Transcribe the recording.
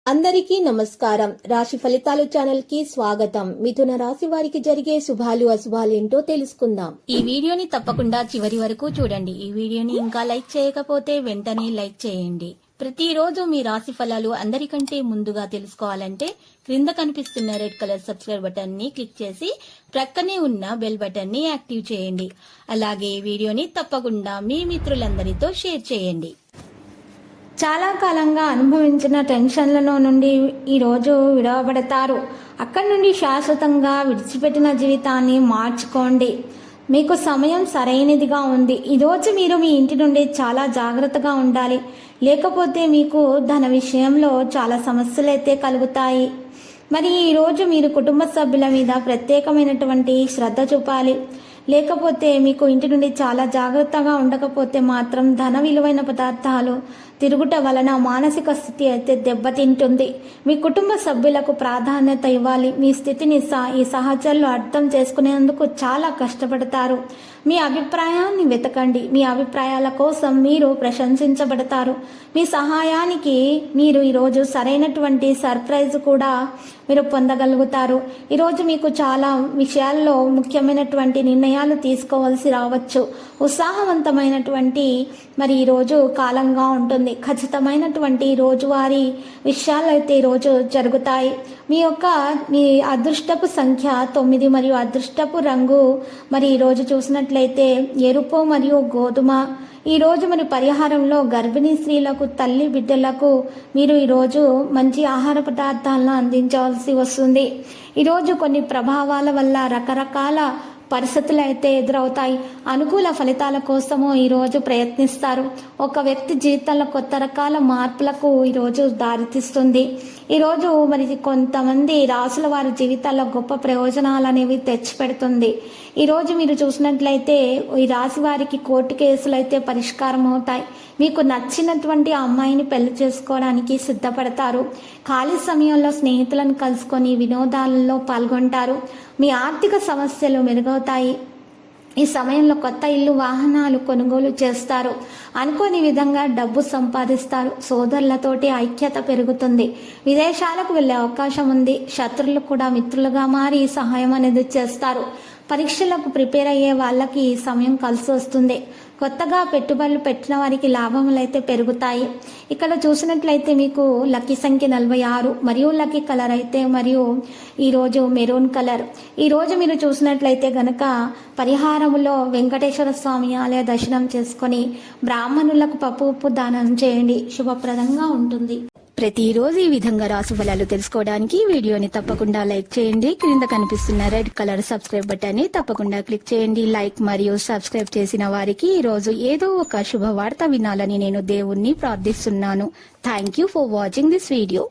అందరికీ నమస్కారం. రాశి ఫలితాలు ఛానల్ కి స్వాగతం. మిథున రాశి వారికి జరిగే శుభాలు అశుభాలు ఏంటో తెలుసుకుందాం. ఈ వీడియోని తప్పకుండా చివరి వరకు చూడండి. ఈ వీడియోని ఇంకా లైక్ చేయకపోతే వెంటనే లైక్ చేయండి. ప్రతిరోజు మీ రాశి ఫలాలు అందరికంటే ముందుగా తెలుసుకోవాలంటే క్రింద కనిపిస్తున్న రెడ్ కలర్ సబ్స్క్రైబ్ బటన్ ని క్లిక్ చేసి ప్రక్కనే ఉన్న బెల్ బటన్ ని యాక్టివ్ చేయండి. అలాగే ఈ వీడియోని తప్పకుండా మీ మిత్రులందరితో షేర్ చేయండి. చాలా కాలంగా అనుభవించిన టెన్షన్లలో నుండి ఈరోజు విడవబడతారు. అక్కడి నుండి శాశ్వతంగా విడిచిపెట్టిన జీవితాన్ని మార్చుకోండి. మీకు సమయం సరైనదిగా ఉంది. ఈరోజు మీరు మీ ఇంటి నుండి చాలా జాగ్రత్తగా ఉండాలి. లేకపోతే మీకు ధన విషయంలో చాలా సమస్యలు అయితే కలుగుతాయి. మరి ఈరోజు మీరు కుటుంబ సభ్యుల మీద ప్రత్యేకమైనటువంటి శ్రద్ధ చూపాలి. లేకపోతే మీకు ఇంటి నుండి చాలా జాగ్రత్తగా ఉండకపోతే మాత్రం ధన విలువైన పదార్థాలు తిరుగుట వలన మానసిక స్థితి అయితే దెబ్బతింటుంది. మీ కుటుంబ సభ్యులకు ప్రాధాన్యత ఇవ్వాలి. మీ స్థితిని ఈ సహచరులు అర్థం చేసుకునేందుకు చాలా కష్టపడతారు. మీ అభిప్రాయాన్ని వెతకండి. మీ అభిప్రాయాల కోసం మీరు ప్రశంసించబడతారు. మీ సహాయానికి మీరు ఈరోజు సరైనటువంటి సర్ప్రైజ్ కూడా మీరు పొందగలుగుతారు. ఈరోజు మీకు చాలా విషయాల్లో ముఖ్యమైనటువంటి నిర్ణయాలు తీసుకోవాల్సి రావచ్చు. ఉత్సాహవంతమైనటువంటి మరి ఈరోజు కాలంగా ఉంటుంది. ఖచ్చితమైనటువంటి రోజువారీ విషయాలు అయితే ఈరోజు జరుగుతాయి. మీ అదృష్టపు సంఖ్య 9 మరియు అదృష్టపు రంగు మరి ఈరోజు చూసినట్లయితే ఎరుపు మరియు గోధుమ. ఈరోజు మరి పరిహారంలో గర్భిణీ స్త్రీలకు, తల్లి బిడ్డలకు మీరు ఈరోజు మంచి ఆహార పదార్థాలను అందించవలసి వస్తుంది. ఈరోజు కొన్ని ప్రభావాల వల్ల రకరకాల పరిస్థితులు అయితే ఎదురవుతాయి. అనుకూల ఫలితాల కోసము ఈరోజు ప్రయత్నిస్తారు. ఒక వ్యక్తి జీవితంలో కొత్త రకాల మార్పులకు ఈరోజు దారితీస్తుంది. ఈరోజు మరి కొంతమంది రాసుల వారి జీవితాల్లో గొప్ప ప్రయోజనాలు అనేవి తెచ్చిపెడుతుంది. ఈరోజు మీరు చూసినట్లయితే ఈ రాశి వారికి కోర్టు కేసులు అయితే పరిష్కారం అవుతాయి. మీకు నచ్చినటువంటి అమ్మాయిని పెళ్లి చేసుకోవడానికి సిద్ధపడతారు. ఖాళీ సమయంలో స్నేహితులను కలుసుకొని వినోదాలలో పాల్గొంటారు. మీ ఆర్థిక సమస్యలు మెరుగవుతాయి. ఈ సమయంలో కొత్త ఇల్లు, వాహనాలు కొనుగోలు చేస్తారు. అనుకోని విధంగా డబ్బు సంపాదిస్తారు. సోదరులతోటి ఐక్యత పెరుగుతుంది. విదేశాలకు వెళ్ళే అవకాశం ఉంది. శత్రులు కూడా మిత్రులుగా మారి సహాయం అనేది చేస్తారు. పరీక్షలకు ప్రిపేర్ అయ్యే వాళ్ళకి ఈ సమయం కలిసి వస్తుంది. కొత్తగా పెట్టుబడులు పెట్టిన వారికి లాభములు అయితే పెరుగుతాయి. ఇక్కడ చూసినట్లయితే మీకు లక్కీ సంఖ్య 46 మరియు లక్కీ కలర్ అయితే మరియు ఈరోజు మెరూన్ కలర్. ఈరోజు మీరు చూసినట్లయితే గనక పరిహారములో వెంకటేశ్వర స్వామి ఆలయ దర్శనం చేసుకొని బ్రాహ్మణులకు పప్పు ఉప్పు దానం చేయండి. శుభప్రదంగా ఉంటుంది. ప్రతిరోజు ఈ విధంగా రాశి ఫలాలు తెలుసుకోవడానికి వీడియోని తప్పకుండా లైక్ చేయండి. క్రింద కనిపిస్తున్న రెడ్ కలర్ సబ్స్క్రైబ్ బటన్ ని తప్పకుండా క్లిక్ చేయండి. లైక్ మరియు సబ్స్క్రైబ్ చేసిన వారికి ఈ రోజు ఏదో ఒక శుభవార్త వినాలని నేను దేవుణ్ణి ప్రార్థిస్తున్నాను. Thank you for watching this video.